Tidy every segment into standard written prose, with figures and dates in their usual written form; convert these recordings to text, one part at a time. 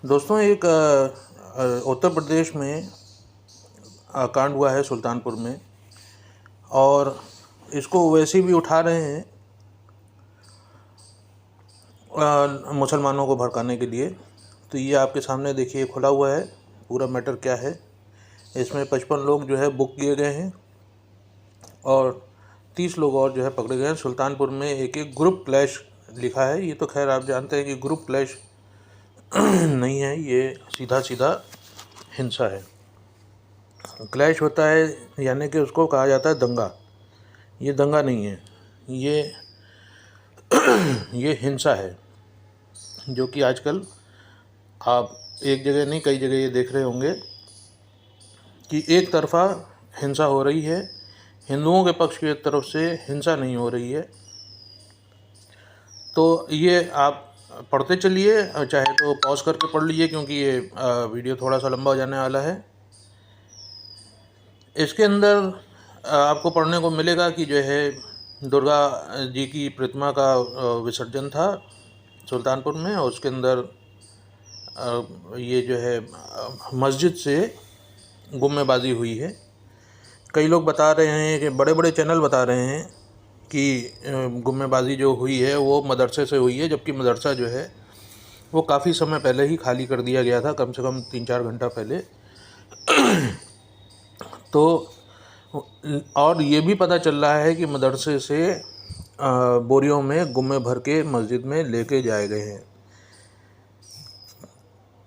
दोस्तों एक उत्तर प्रदेश में कांड हुआ है सुल्तानपुर में, और इसको वैसे भी उठा रहे हैं मुसलमानों को भड़काने के लिए। तो ये आपके सामने देखिए खुला हुआ है, पूरा मैटर क्या है। इसमें 55 लोग जो है बुक किए गए हैं और 30 लोग और जो है पकड़े गए हैं। सुल्तानपुर में एक ग्रुप क्लैश लिखा है। ये तो खैर आप जानते हैं कि ग्रुप क्लैश नहीं है, ये सीधा सीधा हिंसा है। क्लैश होता है यानी कि उसको कहा जाता है दंगा। ये दंगा नहीं है, ये हिंसा है, जो कि आजकल आप एक जगह नहीं कई जगह ये देख रहे होंगे कि एक तरफा हिंसा हो रही है। हिंदुओं के पक्ष की तरफ से हिंसा नहीं हो रही है। तो ये आप पढ़ते चलिए, चाहे तो पॉज करके पढ़ लीजिए क्योंकि ये वीडियो थोड़ा सा लंबा हो जाने वाला है। इसके अंदर आपको पढ़ने को मिलेगा कि जो है दुर्गा जी की प्रतिमा का विसर्जन था सुल्तानपुर में, और उसके अंदर ये जो है मस्जिद से गुम्मेबाजी हुई है। कई लोग बता रहे हैं कि बड़े बड़े चैनल बता रहे हैं कि गुम्मेबाजी जो हुई है वो मदरसे से हुई है, जबकि मदरसा जो है वो काफ़ी समय पहले ही खाली कर दिया गया था, कम से कम 3-4 घंटा पहले। तो और ये भी पता चल रहा है कि मदरसे से बोरियों में गुम्मे भर के मस्जिद में लेके जाए गए हैं।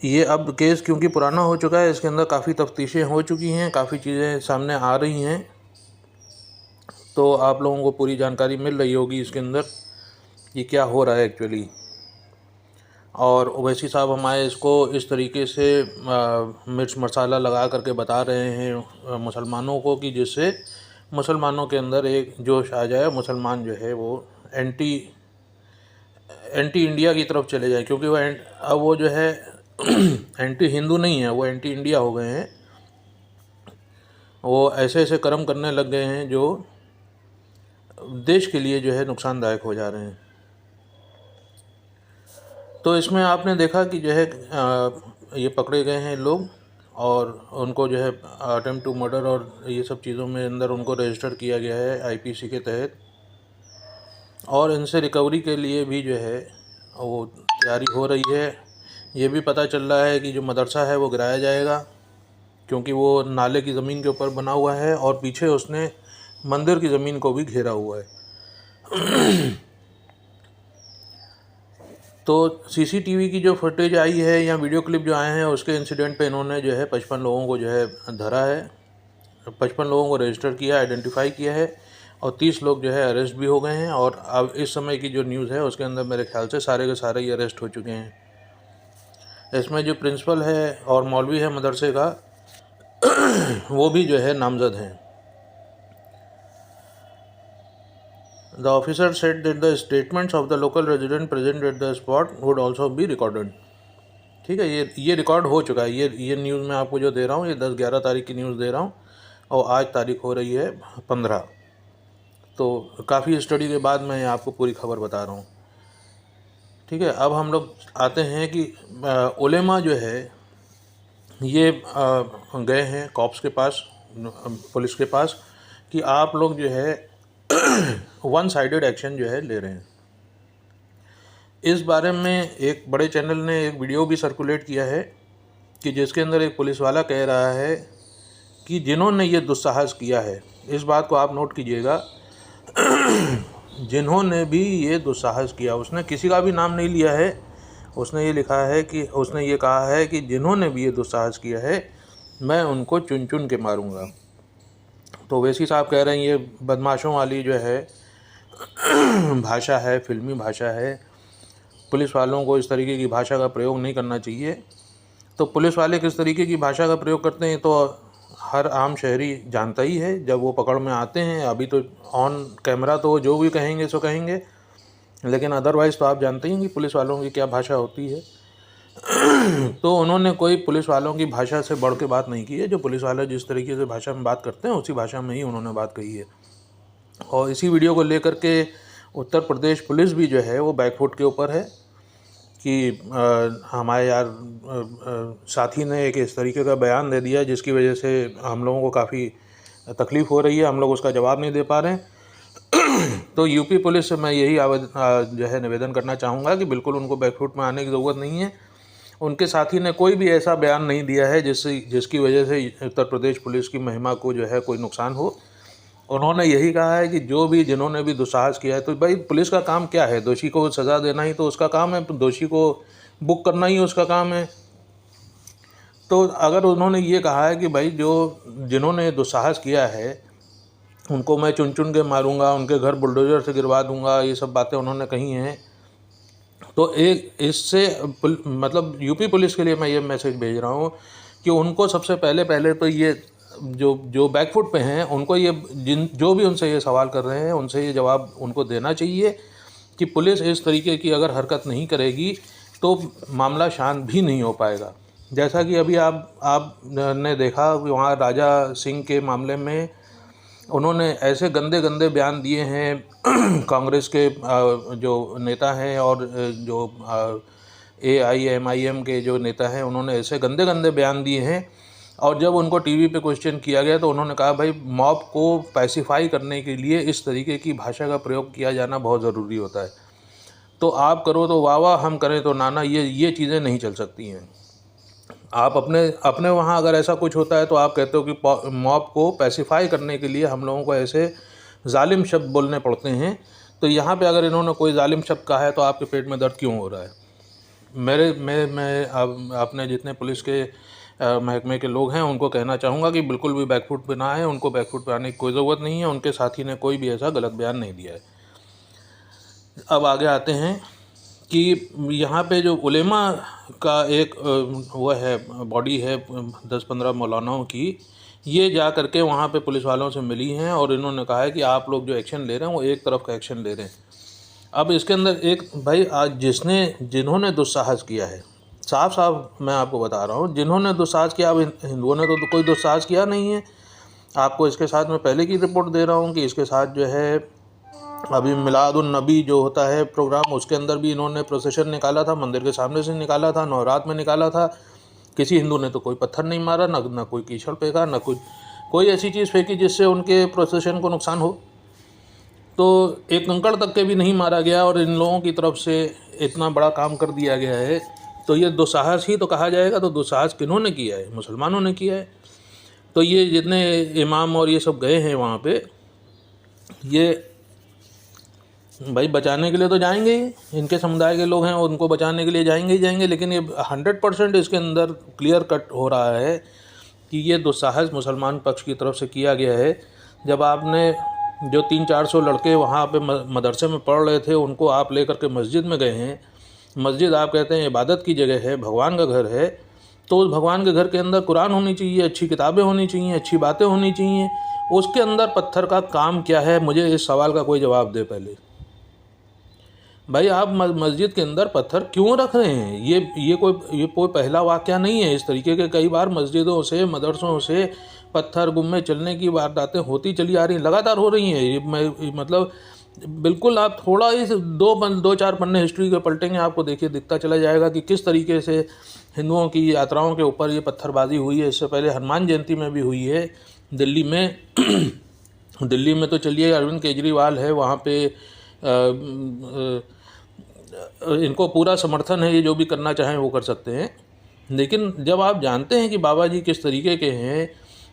ये अब केस क्योंकि पुराना हो चुका है, इसके अंदर काफ़ी तफ्तीशें हो चुकी हैं, काफ़ी चीज़ें सामने आ रही हैं, तो आप लोगों को पूरी जानकारी मिल रही होगी इसके अंदर कि क्या हो रहा है एक्चुअली। और ओवैसी साहब हमारे इसको इस तरीके से मिर्च मसाला लगा करके बता रहे हैं मुसलमानों को कि जिससे मुसलमानों के अंदर एक जोश आ जाए, मुसलमान जो है वो एंटी इंडिया की तरफ चले जाए, क्योंकि अब वो जो है एंटी हिंदू नहीं है, वो एंटी इंडिया हो गए हैं। वो ऐसे ऐसे कर्म करने लग गए हैं जो देश के लिए जो है नुकसानदायक हो जा रहे हैं। तो इसमें आपने देखा कि जो है ये पकड़े गए हैं लोग, और उनको जो है अटेम्प्ट टू मर्डर और ये सब चीज़ों में अंदर उनको रजिस्टर किया गया है आईपीसी के तहत, और इनसे रिकवरी के लिए भी जो है वो तैयारी हो रही है। ये भी पता चल रहा है कि जो मदरसा है वो गिराया जाएगा, क्योंकि वो नाले की ज़मीन के ऊपर बना हुआ है और पीछे उसने मंदिर की ज़मीन को भी घेरा हुआ है। तो सीसीटीवी की जो फुटेज आई है या वीडियो क्लिप जो आए हैं उसके इंसिडेंट पे इन्होंने जो है 55 लोगों को जो है धरा है, 55 लोगों को रजिस्टर किया, आइडेंटिफाई किया है, और 30 लोग जो है अरेस्ट भी हो गए हैं। और अब इस समय की जो न्यूज़ है उसके अंदर मेरे ख्याल से सारे के सारे ही अरेस्ट हो चुके हैं। इसमें जो प्रिंसिपल है और मौलवी है मदरसे का वो भी जो है नामजद हैं। The officer said that the statements of the local resident present at the spot would also be recorded। ठीक है, ये रिकॉर्ड हो चुका है। ये न्यूज़ मैं आपको जो दे रहा हूँ ये 10-11 तारीख की न्यूज़ दे रहा हूँ, और आज तारीख हो रही है 15। तो काफ़ी स्टडी के बाद मैं आपको पूरी खबर बता रहा हूँ। ठीक है, अब हम लोग आते हैं कि उलेमा जो है ये गए हैं कॉप्स के पास, पुलिस के पास, कि आप लोग जो है वन साइडेड एक्शन जो है ले रहे हैं। इस बारे में एक बड़े चैनल ने एक वीडियो भी सर्कुलेट किया है कि जिसके अंदर एक पुलिस वाला कह रहा है कि जिन्होंने ये दुस्साहस किया है, इस बात को आप नोट कीजिएगा, जिन्होंने भी ये दुस्साहस किया, उसने किसी का भी नाम नहीं लिया है, उसने ये लिखा है कि उसने ये कहा है कि जिन्होंने भी ये दुस्साहस किया है मैं उनको चुन चुन के मारूंगा। तो ओवैसी साहब कह रहे हैं ये बदमाशों वाली जो है भाषा है, फिल्मी भाषा है, पुलिस वालों को इस तरीके की भाषा का प्रयोग नहीं करना चाहिए। तो पुलिस वाले किस तरीके की भाषा का प्रयोग करते हैं तो हर आम शहरी जानता ही है जब वो पकड़ में आते हैं। अभी तो ऑन कैमरा तो जो भी कहेंगे सो कहेंगे, लेकिन अदरवाइज़ तो आप जानते ही हैं कि पुलिस वालों की क्या भाषा होती है। तो उन्होंने कोई पुलिस वालों की भाषा से बढ़ के बात नहीं की है। जो पुलिस वाले जिस तरीके से भाषा में बात करते हैं उसी भाषा में ही उन्होंने बात कही है। और इसी वीडियो को लेकर के उत्तर प्रदेश पुलिस भी जो है वो बैकफुट के ऊपर है, कि हमारे यार साथी ने एक इस तरीके का बयान दे दिया जिसकी वजह से हम लोगों को काफ़ी तकलीफ़ हो रही है, हम लोग उसका जवाब नहीं दे पा रहे हैं। तो यूपी पुलिस से मैं यही जो है निवेदन करना चाहूँगा कि बिल्कुल उनको बैकफुट में आने की ज़रूरत नहीं है। उनके साथी ने कोई भी ऐसा बयान नहीं दिया है जिसकी वजह से उत्तर प्रदेश पुलिस की महिमा को जो है कोई नुकसान हो। उन्होंने यही कहा है कि जिन्होंने भी दुस्साहस किया है, तो भाई पुलिस का काम क्या है? दोषी को सज़ा देना ही तो उसका काम है, दोषी को बुक करना ही उसका काम है। तो अगर उन्होंने ये कहा है कि भाई जिन्होंने दुस्साहस किया है उनको मैं चुन चुन के मारूंगा, उनके घर बुलडोजर से गिरवा दूंगा, ये सब बातें उन्होंने कही हैं, तो एक इससे मतलब यूपी पुलिस के लिए मैं ये मैसेज भेज रहा हूँ कि उनको सबसे पहले तो ये जो बैकफुट पे हैं उनको ये जो भी उनसे ये सवाल कर रहे हैं उनसे ये जवाब उनको देना चाहिए कि पुलिस इस तरीके की अगर हरकत नहीं करेगी तो मामला शांत भी नहीं हो पाएगा। जैसा कि अभी आपने देखा कि वहाँ राजा सिंह के मामले में उन्होंने ऐसे गंदे गंदे बयान दिए हैं कांग्रेस के जो नेता हैं और जो AIMIM के जो नेता हैं उन्होंने ऐसे गंदे गंदे बयान दिए हैं। और जब उनको टीवी पे क्वेश्चन किया गया तो उन्होंने कहा भाई मॉब को पैसिफाई करने के लिए इस तरीके की भाषा का प्रयोग किया जाना बहुत ज़रूरी होता है। तो आप करो तो वाह वाह, हम करें तो नाना, ये चीज़ें नहीं चल सकती हैं। आप अपने वहाँ अगर ऐसा कुछ होता है तो आप कहते हो कि मॉब को पैसिफाई करने के लिए हम लोगों को ऐसे जालिम शब्द बोलने पड़ते हैं। तो यहाँ पे अगर इन्होंने कोई जालिम शब्द कहा है तो आपके पेट में दर्द क्यों हो रहा है? मैं अपने जितने पुलिस के महकमे के लोग हैं उनको कहना चाहूँगा कि बिल्कुल भी बैकफुट पे ना आए, उनको बैकफुट पे आने की कोई ज़रूरत नहीं है। उनके साथी ने कोई भी ऐसा गलत बयान नहीं दिया है। अब आगे आते हैं कि यहाँ पे जो उलेमा का एक वो है बॉडी है 10-15 मौलानाओं की, ये जा करके वहाँ पे पुलिस वालों से मिली हैं और इन्होंने कहा है कि आप लोग जो एक्शन ले रहे हैं वो एक तरफ का एक्शन ले रहे हैं। अब इसके अंदर एक भाई आज जिन्होंने दुस्साहस किया है, साफ साफ मैं आपको बता रहा हूँ, जिन्होंने दुस्साहस किया, अब हिंदुओं ने तो कोई दुस्साहस किया नहीं है। आपको इसके साथ मैं पहले की रिपोर्ट दे रहा हूँ कि इसके साथ जो है अभी मिलादुन नबी जो होता है प्रोग्राम, उसके अंदर भी इन्होंने प्रोसेशन निकाला था, मंदिर के सामने से निकाला था, नवरात में निकाला था। किसी हिंदू ने तो कोई पत्थर नहीं मारा, न कोई कीचड़ फेंका, न कोई ऐसी चीज़ फेंकी जिससे उनके प्रोसेशन को नुकसान हो। तो एक कंकड़ तक के भी नहीं मारा गया और इन लोगों की तरफ से इतना बड़ा काम कर दिया गया है। तो ये दुस्साहस ही तो कहा जाएगा। तो दुस्साहस किन्होंने किया है? मुसलमानों ने किया है। तो ये जितने इमाम और ये सब गए हैं वहाँ पे, ये भाई बचाने के लिए तो जाएंगे ही, इनके समुदाय के लोग हैं उनको बचाने के लिए जाएंगे ही जाएंगे, लेकिन ये 100% इसके अंदर क्लियर कट हो रहा है कि ये दुस्साहस मुसलमान पक्ष की तरफ से किया गया है। जब आपने जो 300-400 लड़के वहाँ पे मदरसे में पढ़ रहे थे उनको आप लेकर के मस्जिद में गए हैं। मस्जिद आप कहते हैं इबादत की जगह है, भगवान का घर है, तो उस भगवान के घर के अंदर कुरान होनी चाहिए, अच्छी किताबें होनी चाहिए, अच्छी बातें होनी चाहिए। उसके अंदर पत्थर का काम क्या है? मुझे इस सवाल का कोई जवाब दे पहले। भाई आप मस्जिद के अंदर पत्थर क्यों रख रहे हैं? ये कोई पहला वाक़या नहीं है। इस तरीके के कई बार मस्जिदों से, मदरसों से पत्थर गुम्मे चलने की वारदातें होती चली आ रही हैं, लगातार हो रही हैं। ये मतलब बिल्कुल आप थोड़ा ही 2-4 पन्ने हिस्ट्री के पलटेंगे, आपको देखिए दिखता चला जाएगा कि किस तरीके से हिंदुओं की यात्राओं के ऊपर ये पत्थरबाजी हुई है। इससे पहले हनुमान जयंती में भी हुई है दिल्ली में। दिल्ली में तो चलिए अरविंद केजरीवाल है, वहाँ पे इनको पूरा समर्थन है, ये जो भी करना चाहें वो कर सकते हैं। लेकिन जब आप जानते हैं कि बाबा जी किस तरीके के हैं,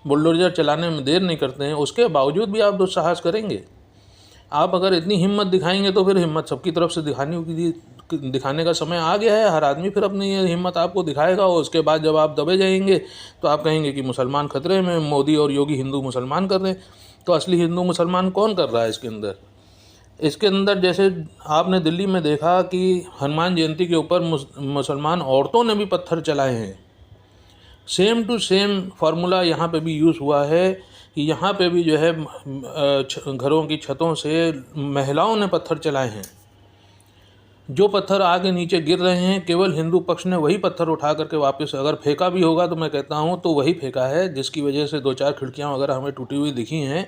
बुलडोजर चलाने में देर नहीं करते हैं, उसके बावजूद भी आप दुस्साहस करेंगे। आप अगर इतनी हिम्मत दिखाएंगे तो फिर हिम्मत सबकी तरफ से दिखाने का समय आ गया है। हर आदमी फिर अपनी हिम्मत आपको दिखाएगा और उसके बाद जब आप दबे जाएंगे तो आप कहेंगे कि मुसलमान खतरे में, मोदी और योगी हिंदू मुसलमान कर रहे हैं। तो असली हिंदू मुसलमान कौन कर रहा है इसके अंदर? जैसे आपने दिल्ली में देखा कि हनुमान जयंती के ऊपर मुसलमान औरतों ने भी पत्थर चलाए हैं। सेम टू सेम फार्मूला यहाँ पे भी यूज़ हुआ है कि यहाँ पे भी जो है घरों की छतों से महिलाओं ने पत्थर चलाए हैं। जो पत्थर आगे नीचे गिर रहे हैं केवल हिंदू पक्ष ने वही पत्थर उठा करके वापस अगर फेंका भी होगा तो मैं कहता हूँ तो वही फेंका है, जिसकी वजह से 2-4 खिड़कियाँ वगैरह हमें टूटी हुई दिखी हैं।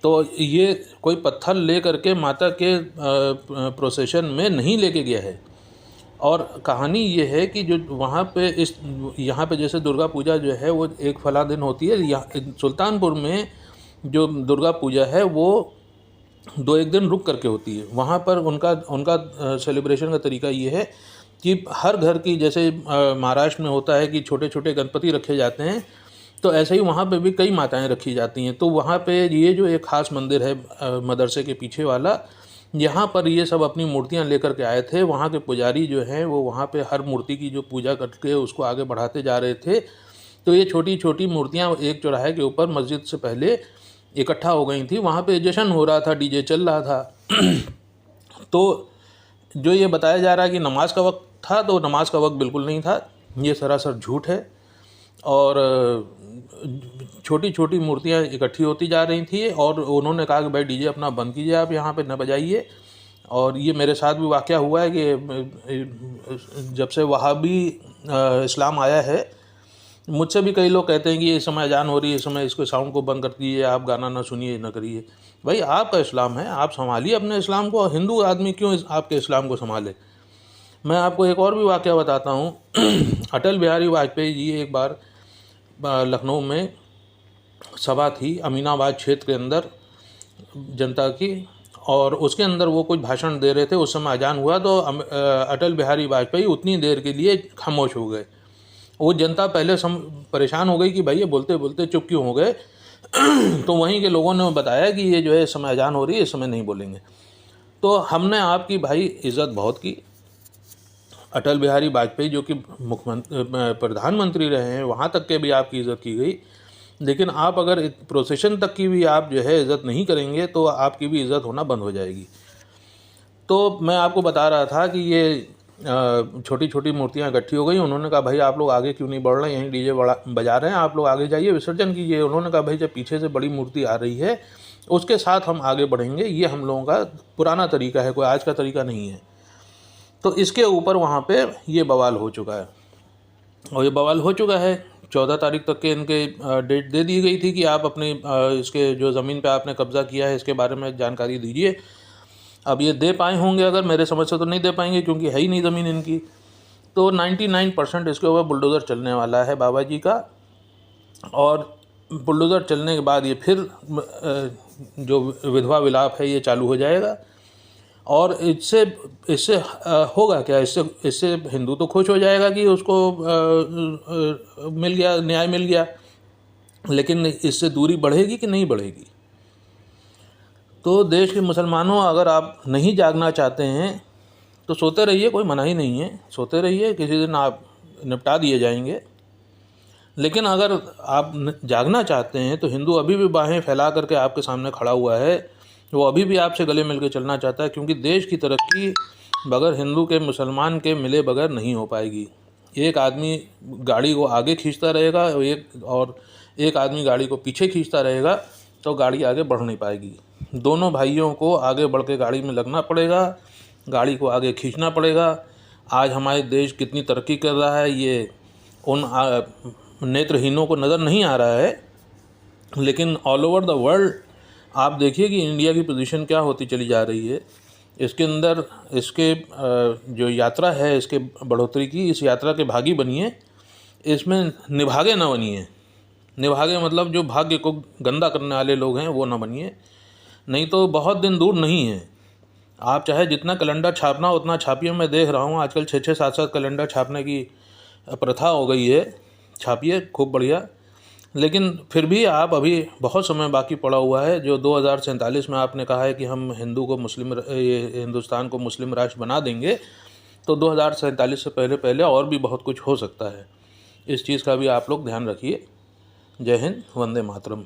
तो ये कोई पत्थर ले करके माता के प्रोसेशन में नहीं लेके गया है। और कहानी ये है कि जो वहाँ पे यहाँ पे जैसे दुर्गा पूजा जो है वो एक फला दिन होती है, यहाँ सुल्तानपुर में जो दुर्गा पूजा है वो 2-1 दिन रुक करके होती है। वहाँ पर उनका उनका सेलिब्रेशन का तरीका ये है कि हर घर की, जैसे महाराष्ट्र में होता है कि छोटे छोटे गणपति रखे जाते हैं, तो ऐसे ही वहाँ पे भी कई माताएं रखी जाती हैं। तो वहाँ पे ये जो एक ख़ास मंदिर है मदरसे के पीछे वाला, यहाँ पर ये सब अपनी मूर्तियाँ लेकर के आए थे। वहाँ के पुजारी जो हैं वो वहाँ पे हर मूर्ति की जो पूजा करके उसको आगे बढ़ाते जा रहे थे। तो ये छोटी छोटी मूर्तियाँ एक चौराहे के ऊपर मस्जिद से पहले इकट्ठा हो गई थी। वहाँ पे जश्न हो रहा था, डीजे चल रहा था। तो जो ये बताया जा रहा है कि नमाज का वक्त था, तो नमाज का वक्त बिल्कुल नहीं था, ये सरासर झूठ है। और छोटी छोटी मूर्तियाँ इकट्ठी होती जा रही थी और उन्होंने कहा कि भाई डीजे अपना बंद कीजिए, आप यहाँ पे न बजाइए। और ये मेरे साथ भी वाक़या हुआ है कि जब से वहाबी इस्लाम आया है, मुझसे भी कई लोग कहते हैं कि इस समय अजान हो रही है, इस समय इसको साउंड को बंद कर दीजिए, आप गाना ना सुनिए, ना करिए। भाई आपका इस्लाम है, आप संभालिए अपने इस्लाम को। हिंदू आदमी क्यों आपके इस्लाम को संभाले। मैं आपको एक और भी वाक़या बताता हूँ। अटल बिहारी वाजपेयी जी एक बार लखनऊ में सभा थी, अमीनाबाद क्षेत्र के अंदर जनता की, और उसके अंदर वो कुछ भाषण दे रहे थे। उस समय अजान हुआ तो अटल बिहारी वाजपेयी उतनी देर के लिए खामोश हो गए। वो जनता पहले परेशान हो गई कि भाई ये बोलते बोलते चुप क्यों हो गए। तो वहीं के लोगों ने बताया कि ये जो है इस समय अजान हो रही है, इस समय नहीं बोलेंगे। तो हमने आपकी भाई इज़्ज़त बहुत की। अटल बिहारी वाजपेयी जो कि प्रधानमंत्री रहे हैं, वहाँ तक के भी आपकी इज़्ज़त की गई। लेकिन आप अगर प्रोसेशन तक की भी आप जो है इज़्ज़त नहीं करेंगे तो आपकी भी इज़्ज़त होना बंद हो जाएगी। तो मैं आपको बता रहा था कि ये छोटी छोटी मूर्तियाँ इकट्ठी हो गई। उन्होंने कहा भाई आप लोग आगे क्यों नहीं बढ़ रहे हैं, यहीं डीजे बजा रहे हैं, आप लोग आगे जाइए, विसर्जन कीजिए। उन्होंने कहा भाई जब पीछे से बड़ी मूर्ति आ रही है उसके साथ हम आगे बढ़ेंगे, ये हम लोगों का पुराना तरीका है, कोई आज का तरीका नहीं है। तो इसके ऊपर वहाँ पे ये बवाल हो चुका है, और ये बवाल हो चुका है। 14 तारीख तक के इनके डेट दे दी गई थी कि आप अपने इसके जो ज़मीन पे आपने कब्ज़ा किया है इसके बारे में जानकारी दीजिए। अब ये दे पाए होंगे, अगर मेरे समझ से तो नहीं दे पाएंगे क्योंकि है ही नहीं ज़मीन इनकी। तो 99% इसके ऊपर बुलडोज़र चलने वाला है बाबा जी का। और बुलडोज़र चलने के बाद ये फिर जो विधवा विलाप है ये चालू हो जाएगा। और इससे इससे होगा क्या, इससे हिंदू तो खुश हो जाएगा कि उसको मिल गया, न्याय मिल गया, लेकिन इससे दूरी बढ़ेगी कि नहीं बढ़ेगी। तो देश के मुसलमानों, अगर आप नहीं जागना चाहते हैं तो सोते रहिए, कोई मना ही नहीं है, सोते रहिए, किसी दिन आप निपटा दिए जाएंगे। लेकिन अगर आप जागना चाहते हैं तो हिंदू अभी भी बाहें फैला करके आपके सामने खड़ा हुआ है, वो अभी भी आपसे गले मिल के चलना चाहता है, क्योंकि देश की तरक्की बगैर हिंदू के, मुसलमान के मिले बगैर नहीं हो पाएगी। एक आदमी गाड़ी को आगे खींचता रहेगा और एक आदमी गाड़ी को पीछे खींचता रहेगा तो गाड़ी आगे बढ़ नहीं पाएगी। दोनों भाइयों को आगे बढ़ के गाड़ी में लगना पड़ेगा, गाड़ी को आगे खींचना पड़ेगा। आज हमारे देश कितनी तरक्की कर रहा है ये उन नेत्रहीनों को नज़र नहीं आ रहा है, लेकिन ऑल ओवर द वर्ल्ड आप देखिए कि इंडिया की पोजीशन क्या होती चली जा रही है। इसके अंदर इसके जो यात्रा है इसके बढ़ोतरी की, इस यात्रा के भागी बनिए, इसमें निभागे ना बनिए। निभागे मतलब जो भाग्य को गंदा करने वाले लोग हैं वो ना बनिए, नहीं तो बहुत दिन दूर नहीं है। आप चाहे जितना कैलेंडर छापना उतना छापिए। मैं देख रहा हूँ आजकल 6-6, 7-7 कैलेंडर छापने की प्रथा हो गई है। छापिए, खूब बढ़िया, लेकिन फिर भी आप अभी बहुत समय बाकी पड़ा हुआ है। जो 2047 में आपने कहा है कि हम हिंदुस्तान को मुस्लिम राष्ट्र बना देंगे, तो 2047 से पहले पहले और भी बहुत कुछ हो सकता है। इस चीज़ का भी आप लोग ध्यान रखिए। जय हिंद, वंदे मातरम।